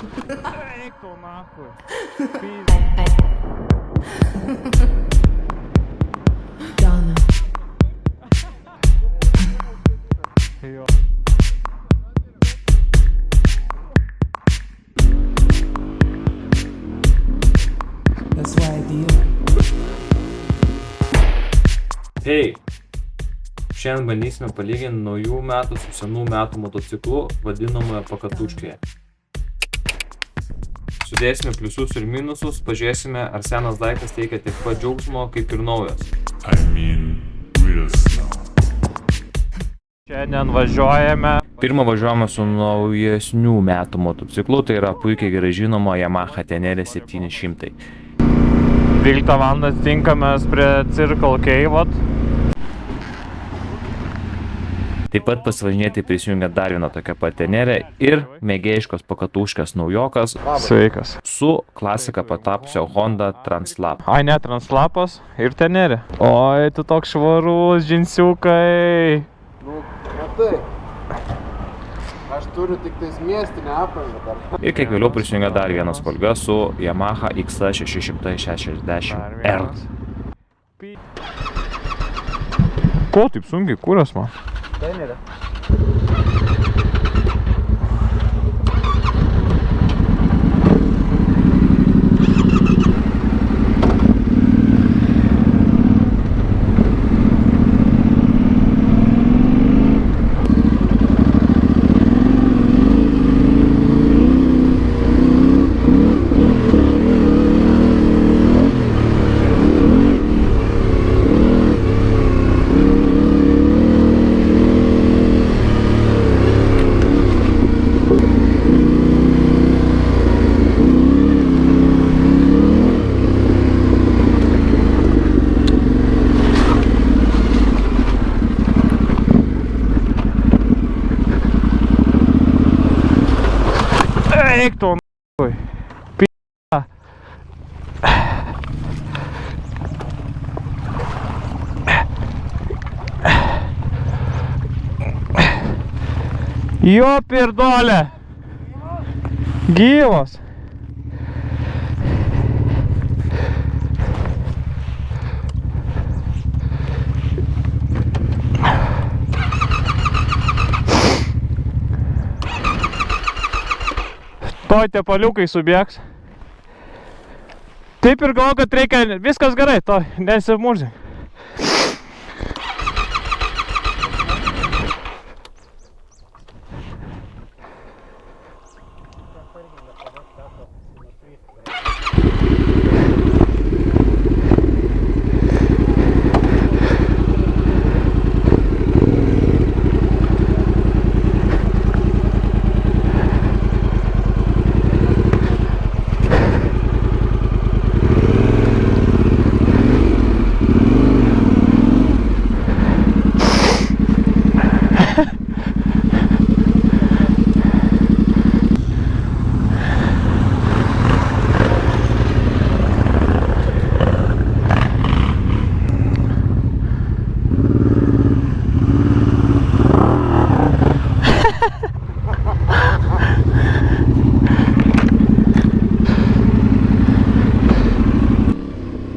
Eik tu nahui. Ghana. Jo. That's why I do. Hei! Šiandien bandysime palyginti naujų metų su senų metų motociklu vadinamoje pakatuškėje. Sudėsime pliusus ir minusus, pažiūrėsime, ar senas daiktas teikia tiek pat džiaugsmo kaip ir naujas. Šiandien važiuojame. Pirmą važiuojame su naujesnių metų motociklu, tai yra puikiai gerai žinoma Yamaha Tenere 700. 12 valandas tinkamės prie Circle K, vat. Taip pat pasivažinėti prisijungia dar viena tokia pat Tenere ir mėgėjiškos pakatuškės naujokas Sveikas. su klasika patapusio Honda Translap. Ai, ne, Translapas ir Tenere. Oi, tu toks švarus, džinsiukai. Nu, matai. Aš turiu tik tais miestinę aprangą dar. Ir kiek vėliau prisijungia dar vienas Volga su Yamaha XA660R. Ko taip sunkiai kūrės man? Tenere. Eik tu nahui. P***a. Jo pirdolė. Gyvas. Toj tie paliukai subėgs. Taip ir galvoju, kad reikia, viskas gerai, toj, nesimurzik.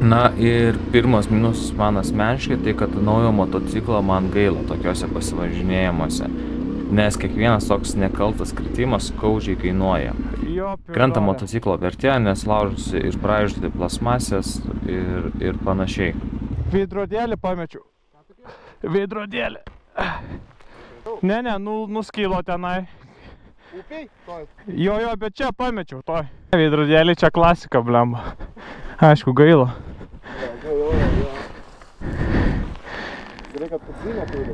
Na ir pirmas minusas man asmeniškai, tai kad naujo motociklo man gaila tokiuose pasivažinėjimuose, nes kiekvienas toks nekaltas kritimas skaudžiai kainuoja. Krenta motociklo vertė, nes laužosi ir braižyti plasmasės ir panašiai. Veidrodėlį pamečiau. Veidrodėlį. Ne, nuskylo tenai. Upiai? Toj. Jo, bet čia pamečiau, toj. Veidrodėlį čia klasika, blemba. Aišku, gaila. Jo. Gerai, kad putzinę turi.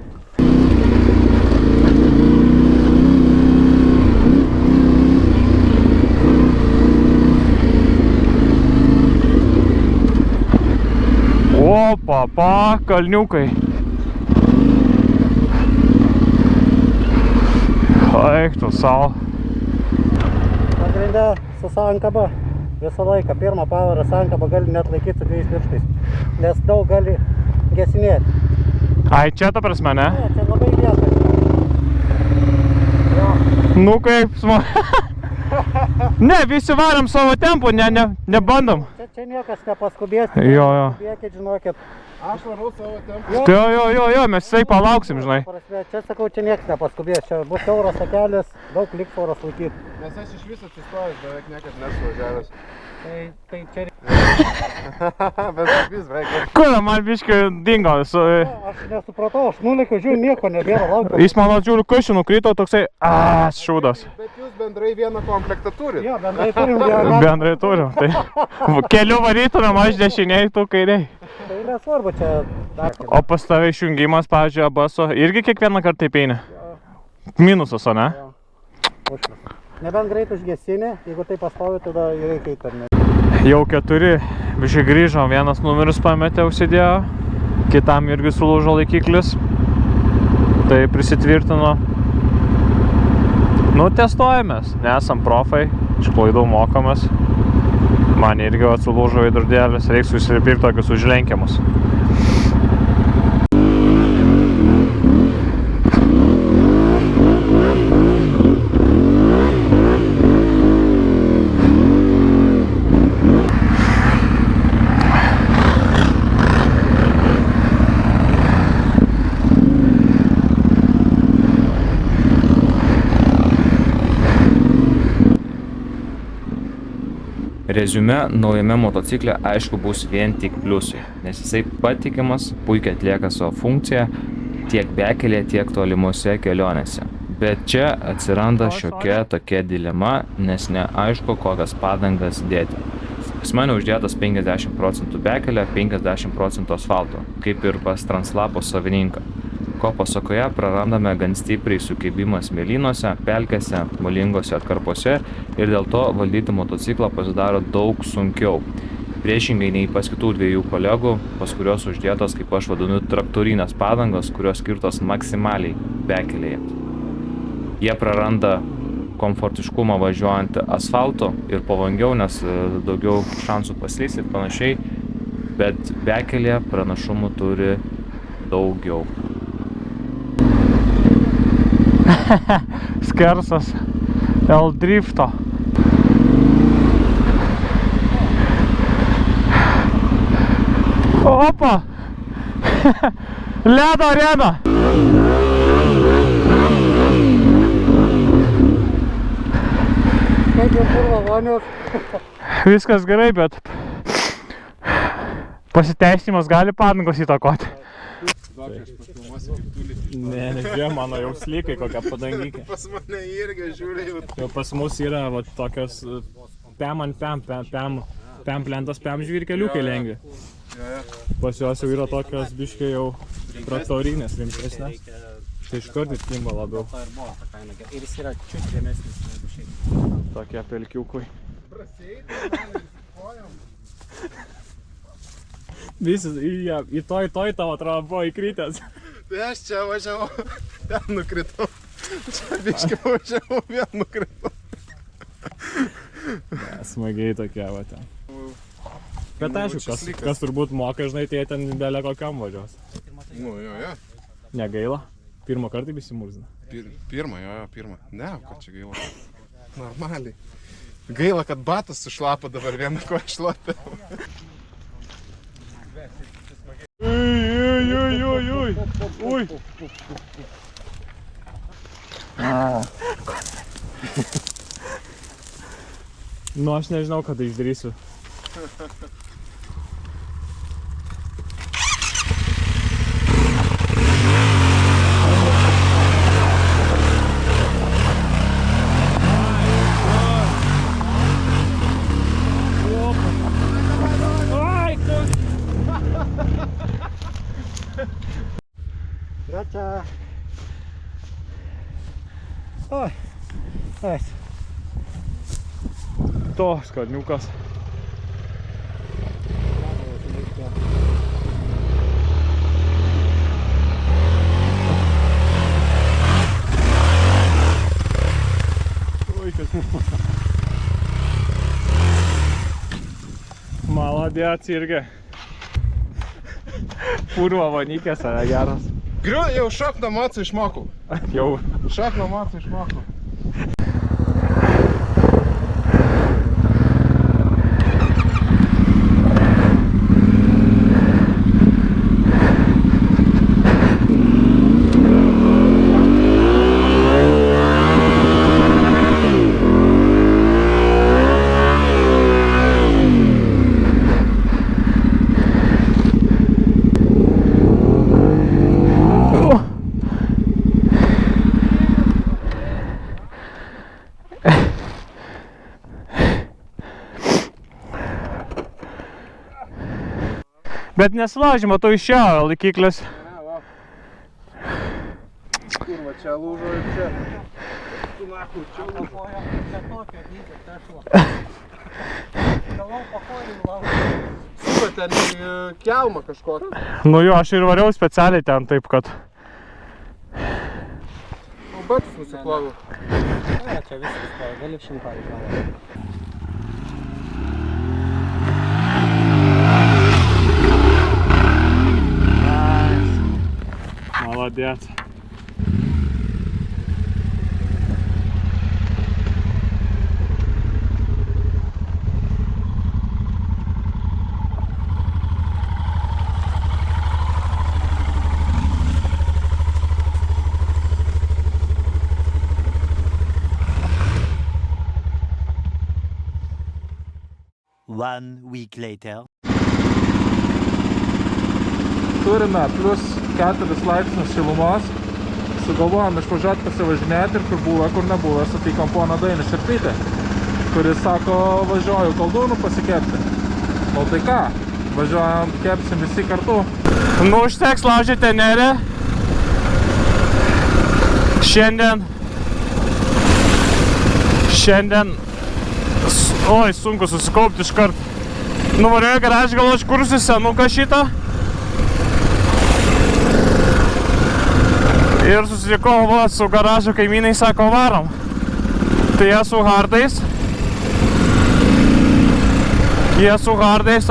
Opa, kalniukai. Eik tu savo. Pagrindė su sankaba visą laiką. Pirmą pavarą sankaba gali net laikyti su 2 pirštais, nes daug gali gesinėti. Ai, čia ta prasme, ne? Ne, čia labai vietoj. Nu kaip smagu. Ne, visi varom savo tempu, nebandom. Čia niekas nepaskubės. Jo. Skubėkit, žinokit. Aš varau savo tempą. Jo, mes sveik palauksim, žinai. Prasme, čia sakau, čia niekas nepaskubės. Čia bus siauras takelis, daug liks oras laikyti. Nes aš iš viso atsistojęs, beveik niekad nesu važiavęs. Tai čia... Bet vis beveik. Kur man biškai dingo? Aš nesupratau, aš nulėkiau, žiūrėjau, nieko nebėra laukti. Jis mano žiūriu kušį nukrito toksai, šūdas. Bet jūs bendrai vieną komplektą turit. Jo, bendrai turim vieną. Bendrai turim, tai keliu varytumėm, aš dešiniai, tu kairiai. Tai nesvarbu čia dar. O pas tave išjungimas, pavyzdžiui, abaso, irgi kiekvieną kartą taip eina? Minusas, o ne? Nebent greit užgesinė, jeigu tai pastovi, tada reikia eiti ar ne. Jau 4 biškai grįžom, vienas numeris pametė, užsidėjo, kitam irgi sulūžo laikiklis, tai prisitvirtino. Nu, testuojamės, nesam profai, iš klaidų mokomės. Man irgi atsulūžo veidrodėlis, reiks susipirkti tokius užlenkiamus. Reziume, naujame motocikle aišku bus vien tik pliusai, nes jisai patikimas, puikiai atlieka savo funkciją tiek bekelėje, tiek tolimuose kelionėse. Bet čia atsiranda šiokia tokia dilema, nes neaišku, kokias padangas dėti. Pas mane uždėtas 50% bekelė, 50% asfalto, kaip ir pas Translapo savininką. Ko pasakoje prarandame gan stipriai sukibimą smėlynuose, pelkėse, molingose atkarpose ir dėl to valdyti motociklą pasidaro daug sunkiau. Priešingai nei pas kitų dviejų kolegų, pas kurios uždėtos, kaip aš vadinu, traktorinės padangos, kurios skirtos maksimaliai bekelėje. Jie praranda komfortiškumą važiuojant asfaltu ir pavojingiau, nes daugiau šansų paslysti ir panašiai, bet bekelėje pranašumų turi daugiau. Skersas L drifto. Opa! Ledo arena! Kaip jau purvo vonios. Viskas gerai, bet pasiteisinimas gali padangos įtakoti. Ne, nežiūrėjau, mano jau slykai kokią padangykė. Pas mane irgi žiūrėjau. Jau pas mus yra va, tokios pem ant pem plentas pem žiūri keliukai lengvi. Pas juos jau yra tokios biškai jau traktorinės rimtesnės. Tai iš karto kimba labiau. Ir jis yra čiut žemesnis negu šiaip. Tokie pelkiukui. Visas, į toj tavo atrodo buvo įkritęs. Tai aš čia važiavau, ten nukritau. Čia biškai važiavau, vien nukritau. Smagiai tokie va ten. Bet aišku, kas turbūt moka, žinai, tai ten belė kokiam važiuos. Nu, jo. Negaila? Pirmą kartą visi murzina. Pirmą. Ne, ką čia gaila. Normaliai. Gaila, kad batas sušlapo dabar vieną ko šluotę. Ui. Nu, aš nežinau, kada išdarysiu. Čia... Oi, eis. To skalniukas. Oi, kas... Maladėts irgi. Purvo vanykės, yra geras. Jau šakną macą išmokau. Jau. Šakną macą išmokau. Bet nesulaužė, matau išėjo laikiklis. Kurva, čia lūžo ir čia. Tu naku, čia lūžo. Suba ten į kelmą kažkokią. Nu jo, aš ir variau specialiai ten taip, kad... O batus nusikloviau. Ne, čia viskas, gali 100 įkalą. Молодец. One week later. Turime plus 4 laipsnius šilumos. Sugalvojom išvažiuoti pasivažinėti ir kur buvo, kur nebuvo. Sutikom poną Dainį Šerpytį, kuris sako, važiuoju koldūnų pasikepti. O tai ką? Važiuojam, kepsim visi kartu. Nu, užteks laužyti tenerį. Šiandien oi, sunku susikaupti iškart. Nuvarėjau garažą, gal aš kursiu senuką šitą. Ir susitikau su garažo kaimynai, sako, varom. Tai jie su hardais.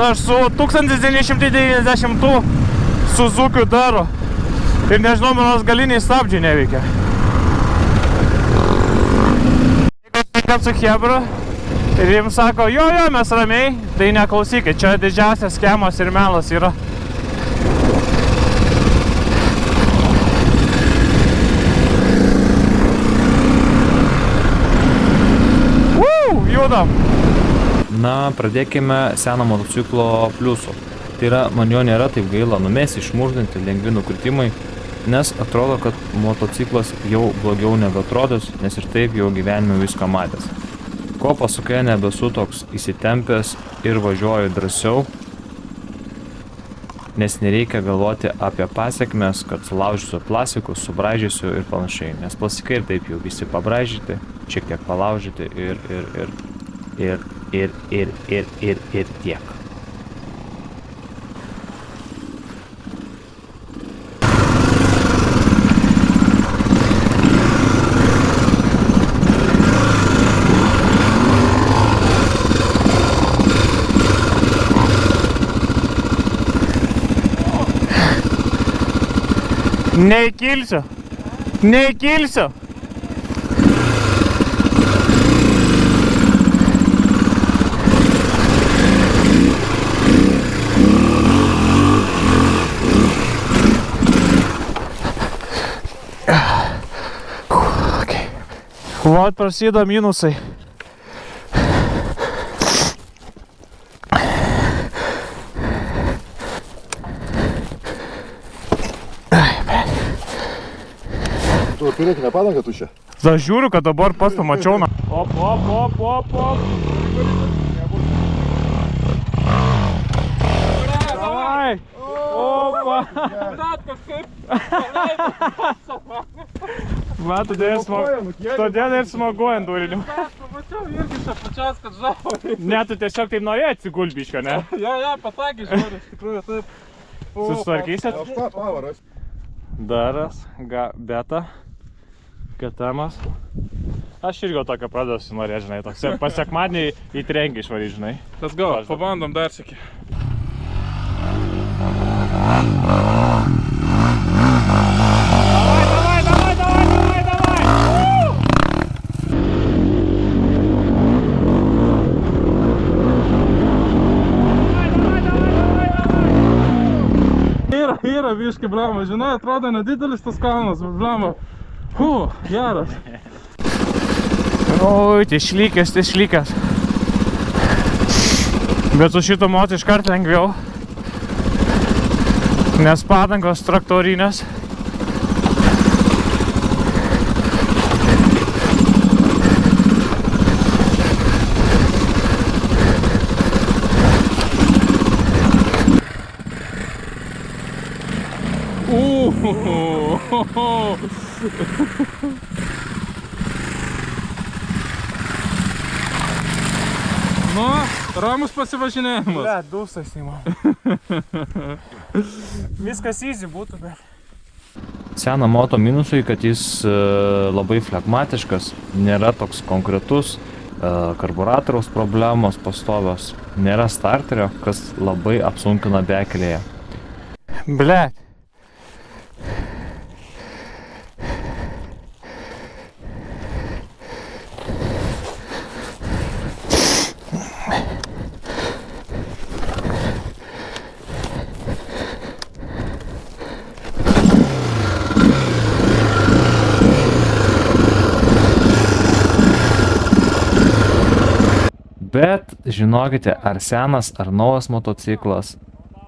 Aš su 1990 Suzukiu daru. Ir nežinau, manos galiniai stabdžiai neveikia. Kad su Hebra ir jiems sako, jo, mes ramiai, tai neklausykit, čia didžiausias skemas ir melas yra. Judam. Na, pradėkime seno motociklo pliusų. Tai yra, man jo nėra taip gaila numesti, išmuždinti, lengvi nukritimai, nes atrodo, kad motociklas jau blogiau nebeatrodys, nes ir taip jau gyvenime viską matęs. Ko pasukai nebesu toks įsitempęs ir važiuoju drąsiau, nes nereikia galvoti apie pasekmes, kad sulaužysiu plastikus, subraižysiu ir panašiai, nes plastikai ir taip jau visi pabraižyti, šiek tiek palaužyti ir tiek. Neįkilsiu. Vat prasideda minusai. Tu priekime padangą tuščią? Da žiūriu, kad dabar pats pamačiau. Op. Davai! Opa! Va, todėl ir smagu ant durinių. Pamačiau irgi čia pačias, kad žavo. Ne, tu tiesiog taip norėjai atsigulbišką, ne? Ja, pasakė žodį, iš tikrųjų taip. Susitvarkysit? Aukšta pavaras. Daras, beta, KTM-as. Aš irgi tokio pradėsiu norėti, žinai, toks pasiekmadienį į trenkį išvaryti, žinai. Let's go, pabandom dar sėki. Yra biškai, blama, žinai, atrodo nedidelis tas kalnas, blama. Geras. Oi, tai šlykęs. Bet su šito motu iškart lengviau. Nes padangos traktorinės. Nu, ramus pasivažinėjimas. Ble, dūsas įmam. Viskas easy būtų, bet... Seną moto minusui, kad jis labai flegmatiškas, nėra toks konkretus, karburatoriaus problemos pastovios, nėra starterio, kas labai apsunkina bekelėje. Ble. Bet žinokite, ar senas, ar naujas motociklas,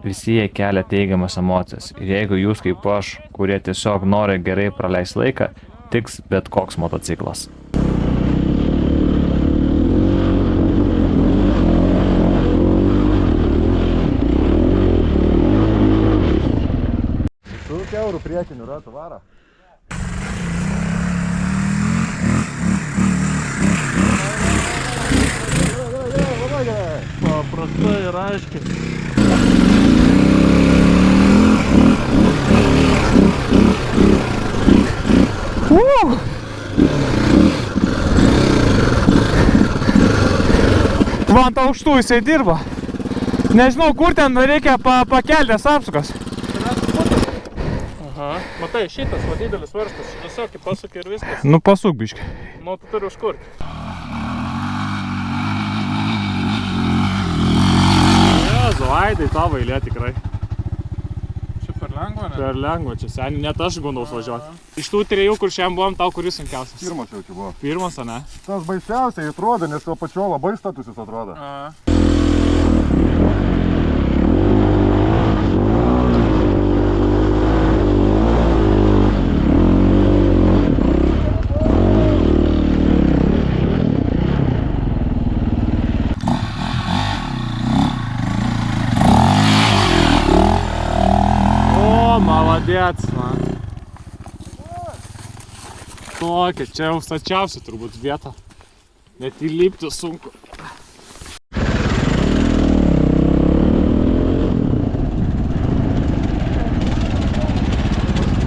visi jie kelia teigiamas emocijas. Ir jeigu jūs kaip aš, kurie tiesiog nori gerai praleisti laiką, tiks bet koks motociklas. Tu keurų priekinių ratų varo. Paprastai ir aiškiai. Va ant aukštų jisai dirba. Nežinau, kur ten reikia pakeltės apsukas. Aha, matai, šitas va didelis varžtas, tiesiog pasukai ir viskas. Nu pasuk biškai. Nu, tu turi užkurti. Jezu, aidai tavo eilė tikrai. Čia per lengva, ne? Per lengva čia seniai, net aš gundaus važiuoti. Iš tų trijų, kur šiandien buvom, tau kuris sunkiausias? Pirmas jau čia buvo. Pirmas, ane? Tas baisiausiai atrodo, nes tuo pačiu labai statusis atrodo. Молодец, man. Tokia, čia jau stačiausia turbūt vieta. Net įlipti sunku.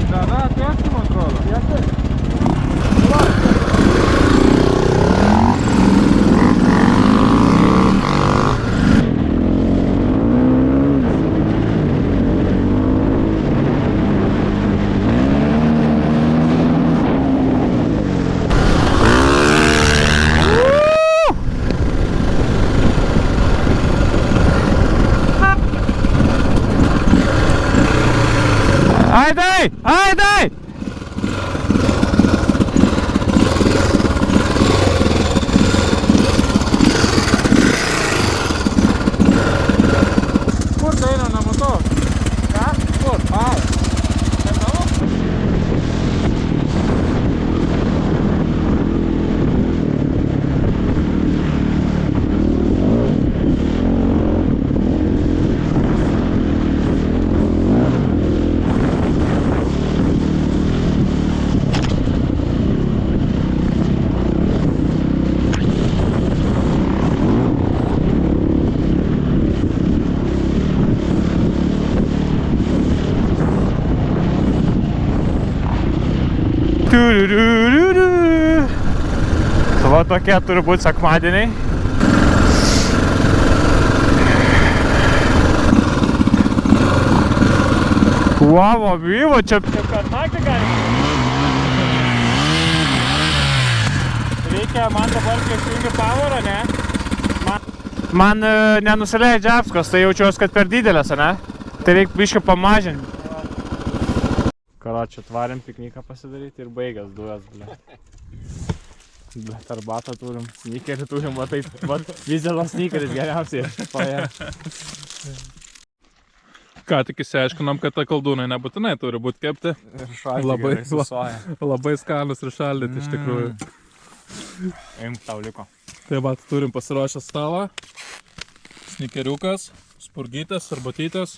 Da, tiesi, man atrodo. Tiesi? Aidai! Aidai! Kur tai eina, nematau? Ką? Kur? Ai. Nežinau? Va tokie turi būti sekmadieniai. Wow, vyvo, čia per naktį galima. Reikia man dabar, kai išjungi powerą, ne? Man nenusileidžia apsukos, tai jaučiuosi, kad per didelės, ne? Tai reikia biškį pamažinti. Karočią, atvarėm pikniką pasidaryti ir baigęs dujas, ble. Bet arbatą turim, snykerį turim, va taip, va, vis dėlto snykeris geriausiai paėm. Ką tik išsiaiškinom, kad ta koldūnai nebūtinai turi būti kepti. Ir šalti gerai susoja. Labai skanus ir šaldyti iš tikrųjų. Imk, tau liko. Tai va, turim pasiruošę stalą. Snikeriukas, spurgytės, arbatytės,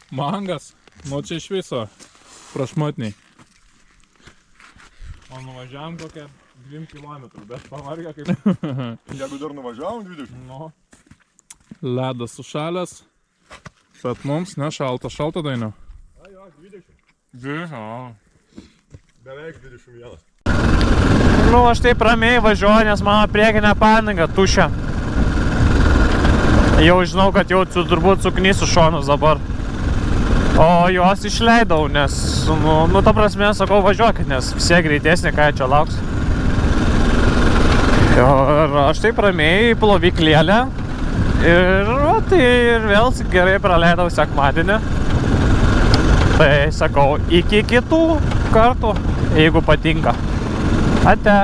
mangas. Nu čia iš viso. Prašmatniai. O nuvažiavam kokią 2 kilometrų, bet pavargę kaip... Jeigu dar nuvažiavom 20. Nu, Ledas sušalęs. Bet mums ne šalta, šalta dainio. Jo, 20. beveik 21. Nu, aš taip ramiai važiuoju, nes mano priekinė padanga tuščia. Jau žinau, kad jau turbūt suknysiu šonus dabar. O juos išleidau, nes, nu ta prasme, sakau, važiuokit, nes visie greitesnė, ką čia lauks. Ir aš taip ramiai į plovyklėlę. Ir tai ir vėl gerai praleidau sekmadienį. Tai sakau, iki kitų kartų, jeigu patinka. Ate.